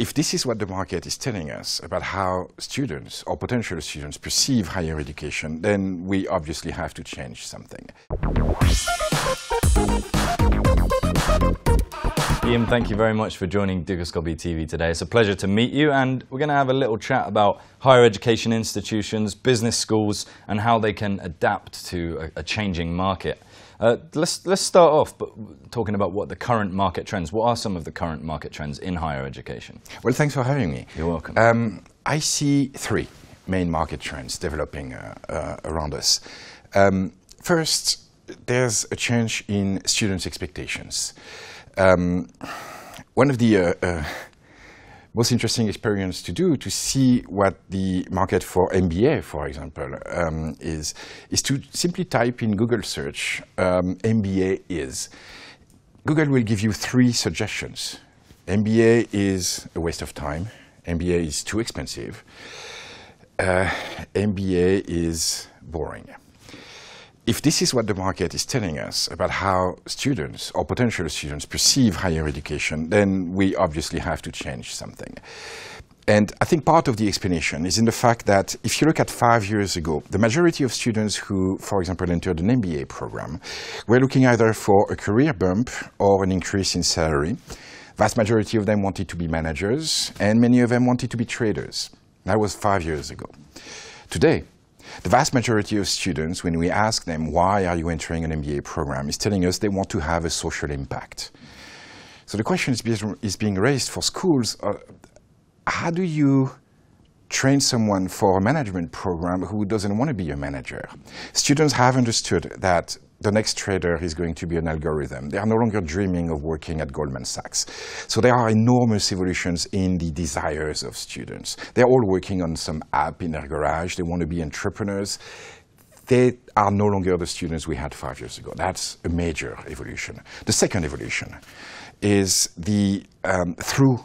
if this is what the market is telling us about how students or potential students perceive higher education, then we obviously have to change something. Guillaume, thank you very much for joining Dukascopy TV today. It's a pleasure to meet you, and we're going to have a little chat about higher education institutions, business schools, and how they can adapt to a changing market. Let's start off talking about what the current market trends. What are some of the current market trends in higher education? Well, thanks for having me. You're welcome. I see three main market trends developing around us. First, there's a change in students' expectations. One of the most interesting experience to do to see what the market for MBA, for example, is to simply type in Google search MBA is. Google will give you three suggestions. MBA is a waste of time. MBA is too expensive. MBA is boring. If this is what the market is telling us about how students or potential students perceive higher education, then we obviously have to change something. And I think part of the explanation is in the fact that if you look at 5 years ago, the majority of students who, for example, entered an MBA program were looking either for a career bump or an increase in salary. Vast majority of them wanted to be managers, and many of them wanted to be traders. That was 5 years ago. Today, the vast majority of students, when we ask them, why are you entering an MBA program, is telling us they want to have a social impact. So the question is being raised for schools, how do you train someone for a management program who doesn't want to be a manager? Students have understood that the next trader is going to be an algorithm. They are no longer dreaming of working at Goldman Sachs. So there are enormous evolutions in the desires of students. They're all working on some app in their garage. They want to be entrepreneurs. They are no longer the students we had 5 years ago. That's a major evolution. The second evolution is through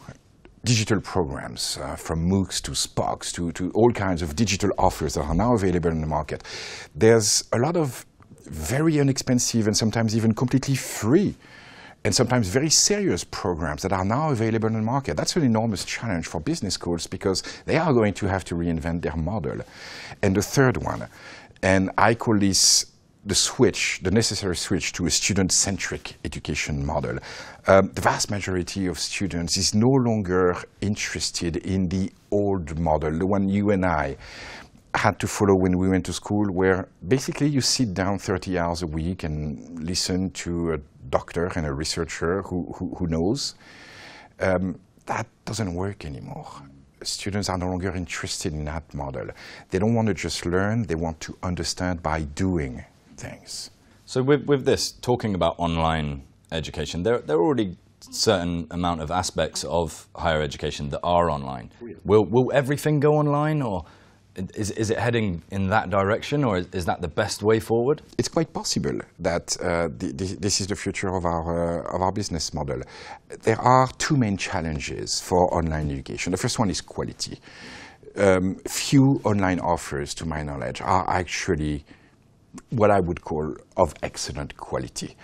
digital programs, from MOOCs to SPOCs to all kinds of digital offers that are now available in the market. There's a lot of very inexpensive and sometimes even completely free and sometimes very serious programs that are now available in the market. That's an enormous challenge for business schools because they are going to have to reinvent their model. And the third one, and I call this the necessary switch to a student-centric education model. The vast majority of students is no longer interested in the old model, the one you and I had to follow when we went to school, where basically you sit down 30 hours a week and listen to a doctor and a researcher who knows. That doesn't work anymore. Students are no longer interested in that model. They don't want to just learn, they want to understand by doing things. So with this, talking about online education, there are already certain amount of aspects of higher education that are online. Will everything go online, or is it heading in that direction, or is that the best way forward? It's quite possible that this is the future of our business model. There are two main challenges for online education. The first one is quality. Few online offers, to my knowledge, are actually what I would call of excellent quality.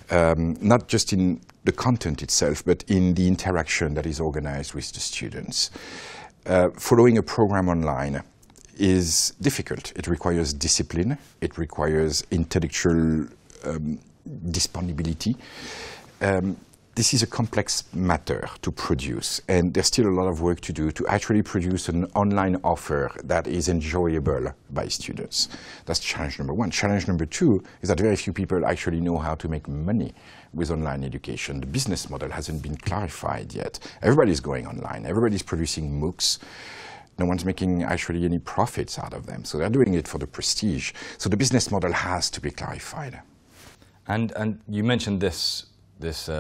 Not just in the content itself, but in the interaction that is organized with the students. Following a program online is difficult. It requires discipline. It requires intellectual disponibility. This is a complex matter to produce, and there's still a lot of work to do to actually produce an online offer that is enjoyable by students. That's challenge number one. Challenge number two is that very few people actually know how to make money with online education. The business model hasn't been clarified yet. Everybody's going online. Everybody's producing MOOCs. No one's making actually any profits out of them. So they're doing it for the prestige. So the business model has to be clarified. And you mentioned this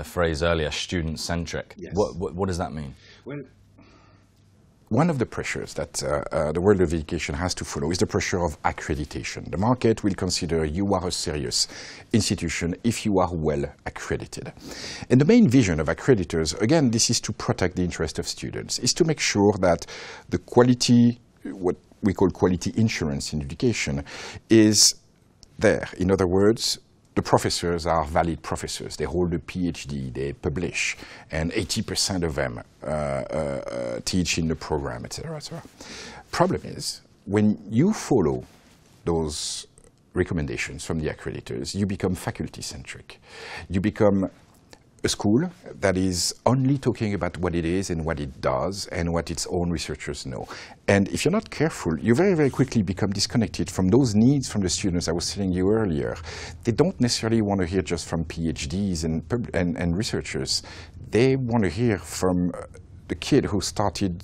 phrase earlier, student-centric. Yes. What does that mean? Well, one of the pressures that the world of education has to follow is the pressure of accreditation. The market will consider you are a serious institution if you are well accredited. And the main vision of accreditors, again, this is to protect the interest of students, is to make sure that the quality, what we call quality insurance in education, is there. In other words, the professors are valid professors. They hold a PhD, they publish, and 80% of them teach in the program, etc., etc. Problem is, when you follow those recommendations from the accreditors, you become faculty-centric. You become a school that is only talking about what it is and what it does and what its own researchers know. And if you're not careful, you very, very quickly become disconnected from those needs from the students I was telling you earlier. They don't necessarily want to hear just from PhDs and researchers. They want to hear from the kid who started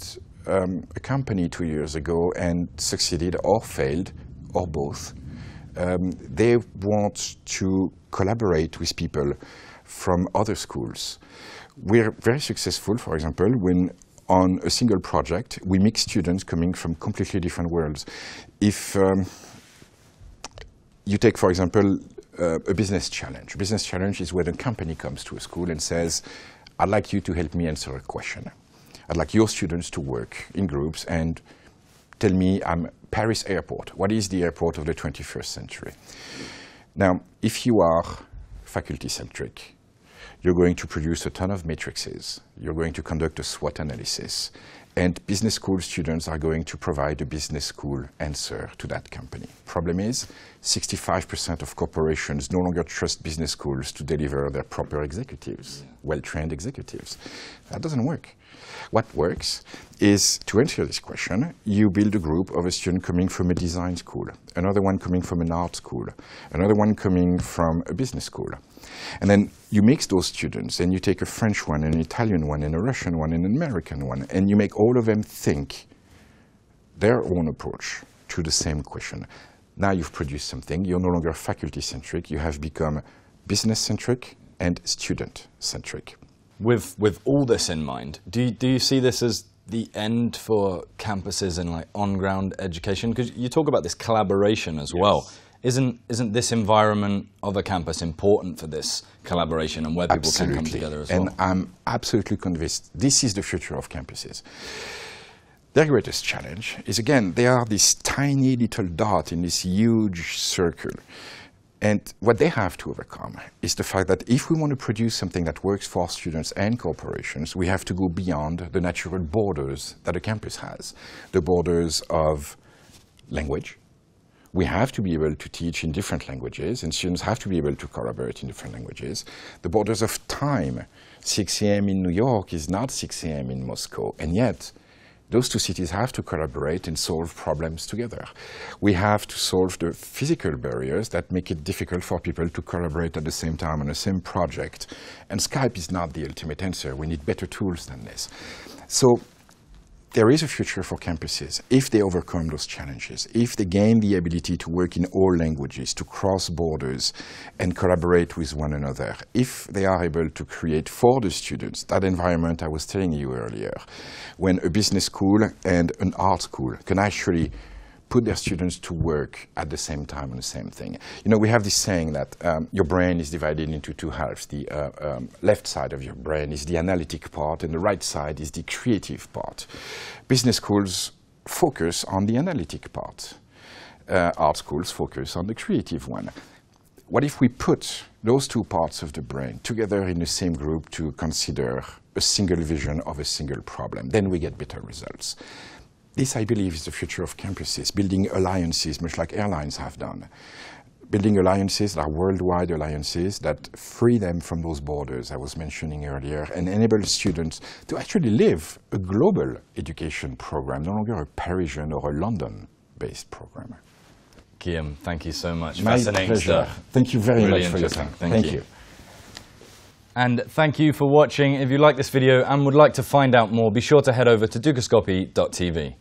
a company 2 years ago and succeeded or failed, or both. They want to collaborate with people from other schools. We're very successful, for example, when on a single project we mix students coming from completely different worlds. If you take, for example, a business challenge. A business challenge is when a company comes to a school and says, I'd like you to help me answer a question. I'd like your students to work in groups and tell me, I'm Paris Airport. What is the airport of the 21st century? Now, if you are faculty-centric, you're going to produce a ton of matrices. You're going to conduct a SWOT analysis. And business school students are going to provide a business school answer to that company. Problem is, 65% of corporations no longer trust business schools to deliver their proper executives, well-trained executives. That doesn't work. What works is, to answer this question, you build a group of a student coming from a design school, another one coming from an art school, another one coming from a business school. And then you mix those students, and you take a French one, an Italian one, and a Russian one, and an American one, and you make all of them think their own approach to the same question. Now you've produced something. You're no longer faculty-centric. You have become business-centric and student-centric. With all this in mind, do you see this as the end for campuses and like on-ground education? Because you talk about this collaboration as well. Isn't this environment of a campus important for this collaboration and where people can come together as well? And I'm absolutely convinced this is the future of campuses. Their greatest challenge is, again, they are this tiny little dot in this huge circle. And what they have to overcome is the fact that if we want to produce something that works for students and corporations, we have to go beyond the natural borders that a campus has. The borders of language. We have to be able to teach in different languages, and students have to be able to collaborate in different languages. The borders of time. 6 a.m. in New York is not 6 a.m. in Moscow, and yet those two cities have to collaborate and solve problems together. We have to solve the physical barriers that make it difficult for people to collaborate at the same time on the same project. And Skype is not the ultimate answer. We need better tools than this. So there is a future for campuses if they overcome those challenges, if they gain the ability to work in all languages, to cross borders and collaborate with one another, if they are able to create for the students that environment I was telling you earlier, when a business school and an art school can actually put their students to work at the same time on the same thing. You know, we have this saying that your brain is divided into two halves. The left side of your brain is the analytic part, and the right side is the creative part. Business schools focus on the analytic part. Art schools focus on the creative one. What if we put those two parts of the brain together in the same group to consider a single vision of a single problem? Then we get better results. This, I believe, is the future of campuses, building alliances, much like airlines have done. Building alliances that are worldwide alliances that free them from those borders I was mentioning earlier and enable students to actually live a global education program, no longer a Parisian or a London-based program. Guillaume, thank you so much. My Fascinating pleasure. stuff. Thank you very Really much for your interesting. time. Thank you. you. And thank you for watching. If you like this video and would like to find out more, be sure to head over to dukascopy.tv.